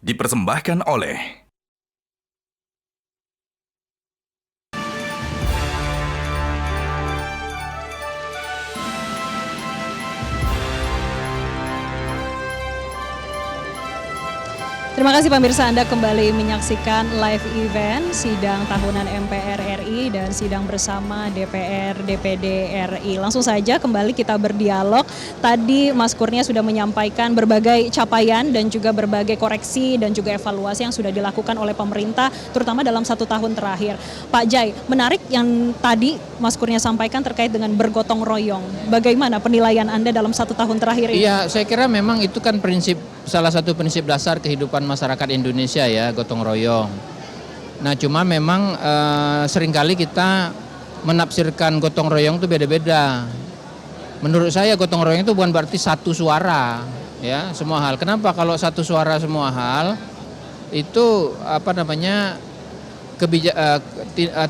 dipersembahkan oleh Terima kasih pemirsa, Anda kembali menyaksikan live event sidang tahunan MPR RI dan sidang bersama DPR DPD RI. Langsung saja kembali kita berdialog. Tadi Mas Kurnia sudah menyampaikan berbagai capaian dan juga berbagai koreksi dan juga evaluasi yang sudah dilakukan oleh pemerintah, terutama dalam 1 tahun terakhir. Pak Jai, menarik yang tadi Mas Kurnia sampaikan terkait dengan bergotong royong. Bagaimana penilaian Anda dalam 1 tahun terakhir ini? Iya, saya kira memang itu kan salah satu prinsip dasar kehidupan masyarakat Indonesia ya, gotong royong. Nah cuma memang seringkali kita menafsirkan gotong royong itu beda-beda. Menurut saya gotong royong itu bukan berarti satu suara ya semua hal. Kenapa? Kalau satu suara semua hal itu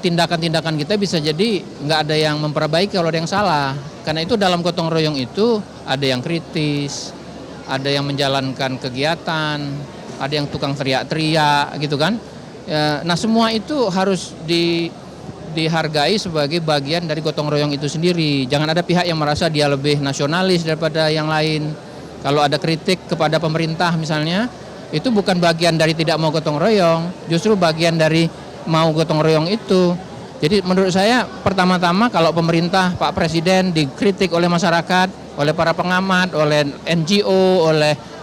tindakan-tindakan kita bisa jadi nggak ada yang memperbaiki kalau ada yang salah. Karena itu dalam gotong royong itu ada yang kritis, ada yang menjalankan kegiatan, ada yang tukang teriak-teriak gitu kan. Nah semua itu harus dihargai sebagai bagian dari gotong royong itu sendiri. Jangan ada pihak yang merasa dia lebih nasionalis daripada yang lain. Kalau ada kritik kepada pemerintah misalnya, itu bukan bagian dari tidak mau gotong royong, justru bagian dari mau gotong royong itu. Jadi menurut saya pertama-tama kalau pemerintah, Pak Presiden dikritik oleh masyarakat, oleh para pengamat, oleh NGO, oleh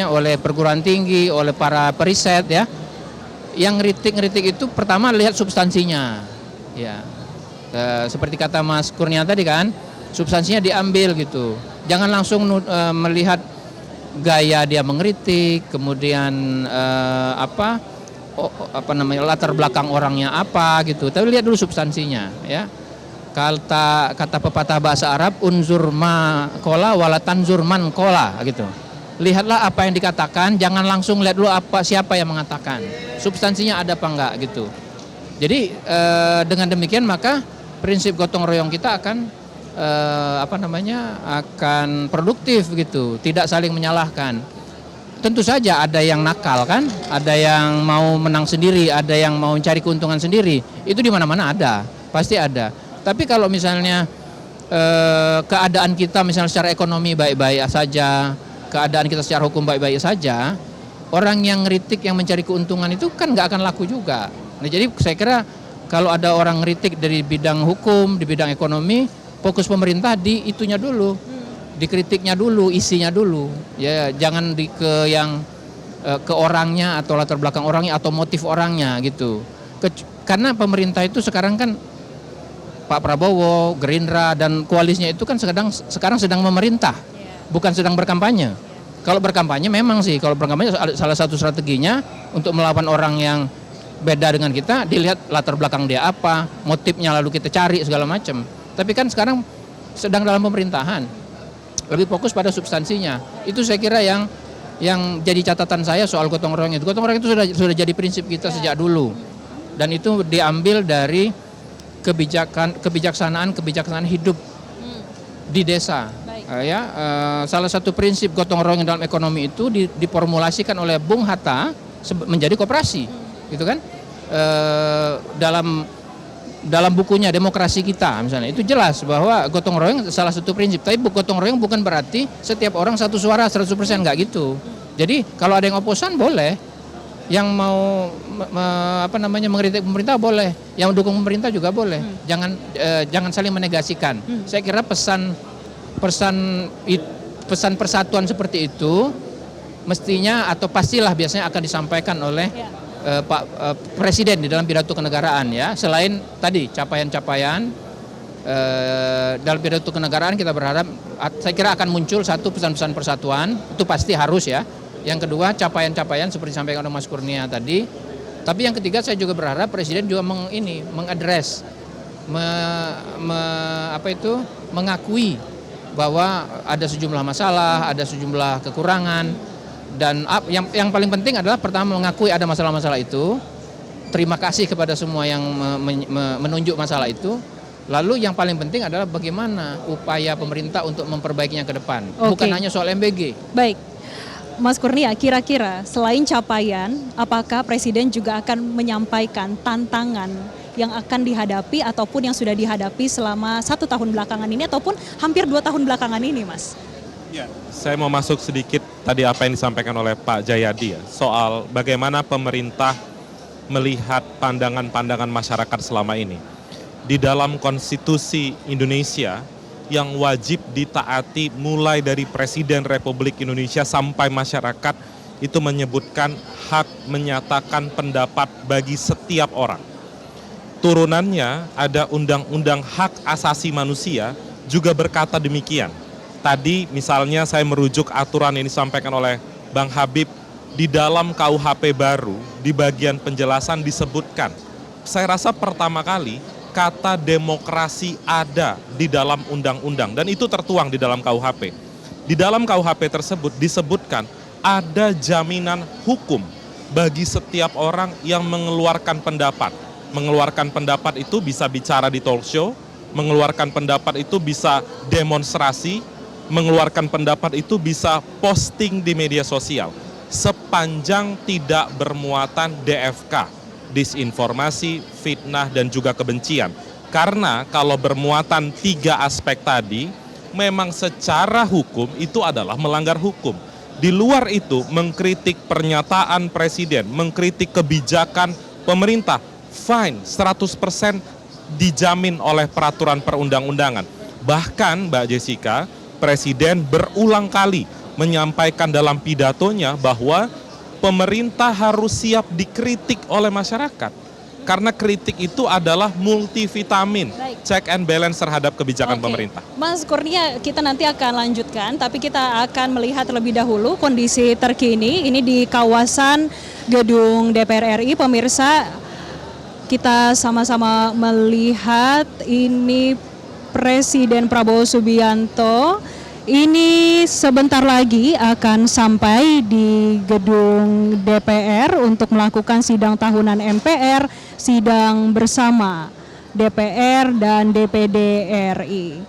oleh perguruan tinggi, oleh para periset ya. Yang ngeritik itu pertama lihat substansinya. Ya. Seperti kata Mas Kurnia tadi kan, substansinya diambil gitu. Jangan langsung melihat gaya dia mengkritik, kemudian latar belakang orangnya apa gitu. Tapi lihat dulu substansinya ya. Kata pepatah bahasa Arab, unzur ma kola wala tanzur man kola gitu. Lihatlah apa yang dikatakan, jangan langsung lihat dulu siapa yang mengatakan. Substansinya ada apa enggak gitu. Jadi dengan demikian maka prinsip gotong royong kita akan akan produktif gitu, tidak saling menyalahkan. Tentu saja ada yang nakal kan, ada yang mau menang sendiri, ada yang mau mencari keuntungan sendiri. Itu di mana-mana ada, pasti ada. Tapi kalau misalnya keadaan kita misalnya secara ekonomi baik-baik saja, keadaan kita secara hukum baik-baik saja, orang yang ngeritik yang mencari keuntungan itu kan nggak akan laku juga. Nah, jadi saya kira kalau ada orang ngeritik dari bidang hukum, di bidang ekonomi, fokus pemerintah di itunya dulu, dikritiknya dulu, isinya dulu. Ya, jangan ke orangnya atau latar belakang orangnya atau motif orangnya gitu. Karena pemerintah itu sekarang kan Pak Prabowo, Gerindra dan koalisnya itu kan sekarang sedang memerintah, bukan sedang berkampanye. Kalau berkampanye memang sih, kalau berkampanye salah satu strateginya untuk melawan orang yang beda dengan kita, dilihat latar belakang dia apa, motifnya lalu kita cari segala macam. Tapi kan sekarang sedang dalam pemerintahan, lebih fokus pada substansinya. Itu saya kira yang jadi catatan saya soal gotong royong itu. Gotong royong itu sudah jadi prinsip kita sejak dulu, dan itu diambil dari kebijaksanaan hidup di desa. Salah satu prinsip gotong royong dalam ekonomi itu diformulasikan oleh Bung Hatta menjadi koperasi, gitu kan? Dalam bukunya Demokrasi Kita misalnya itu jelas bahwa gotong royong salah satu prinsip. Tapi gotong royong bukan berarti setiap orang satu suara 100%, nggak gitu. Jadi kalau ada yang oposan boleh, yang mau mengkritik pemerintah boleh, yang mendukung pemerintah juga boleh. Jangan saling menegasikan. Saya kira pesan persatuan seperti itu mestinya atau pastilah biasanya akan disampaikan oleh Pak Presiden di dalam pidato kenegaraan ya. Selain tadi capaian-capaian dalam pidato kenegaraan, kita berharap saya kira akan muncul satu pesan-pesan persatuan, itu pasti harus ya. Yang kedua capaian-capaian seperti disampaikan oleh Mas Kurnia tadi. Tapi yang ketiga saya juga berharap Presiden juga mengadres, mengakui bahwa ada sejumlah masalah, ada sejumlah kekurangan, dan yang paling penting adalah pertama mengakui ada masalah-masalah itu, terima kasih kepada semua yang menunjuk masalah itu. Lalu yang paling penting adalah bagaimana upaya pemerintah untuk memperbaikinya ke depan, bukan hanya soal MBG. Baik. Mas Kurnia, kira-kira selain capaian, apakah Presiden juga akan menyampaikan tantangan yang akan dihadapi ataupun yang sudah dihadapi selama 1 tahun belakangan ini ataupun hampir 2 tahun belakangan ini, Mas? Ya, saya mau masuk sedikit tadi apa yang disampaikan oleh Pak Jayadi ya, soal bagaimana pemerintah melihat pandangan-pandangan masyarakat selama ini. Di dalam konstitusi Indonesia, yang wajib ditaati mulai dari Presiden Republik Indonesia sampai masyarakat itu menyebutkan hak menyatakan pendapat bagi setiap orang. Turunannya ada Undang-Undang Hak Asasi Manusia juga berkata demikian. Tadi misalnya saya merujuk aturan yang disampaikan oleh Bang Habib di dalam KUHP baru di bagian penjelasan disebutkan. Saya rasa pertama kali kata demokrasi ada di dalam undang-undang dan itu tertuang di dalam KUHP. Di dalam KUHP tersebut disebutkan ada jaminan hukum bagi setiap orang yang mengeluarkan pendapat. Mengeluarkan pendapat itu bisa bicara di talk show, mengeluarkan pendapat itu bisa demonstrasi, mengeluarkan pendapat itu bisa posting di media sosial. Sepanjang tidak bermuatan DFK. Disinformasi, fitnah, dan juga kebencian. Karena kalau bermuatan 3 aspek tadi, memang secara hukum itu adalah melanggar hukum. Di luar itu, mengkritik pernyataan presiden, mengkritik kebijakan pemerintah, fine, 100% dijamin oleh peraturan perundang-undangan. Bahkan, Mbak Jessica, presiden berulang kali menyampaikan dalam pidatonya bahwa pemerintah harus siap dikritik oleh masyarakat. Karena kritik itu adalah multivitamin, check and balance terhadap kebijakan pemerintah. Mas Kurnia, kita nanti akan lanjutkan, tapi kita akan melihat terlebih dahulu kondisi terkini. Ini di kawasan gedung DPR RI, pemirsa. Kita sama-sama melihat ini Presiden Prabowo Subianto. Ini sebentar lagi akan sampai di gedung DPR untuk melakukan sidang tahunan MPR, sidang bersama DPR dan DPD RI.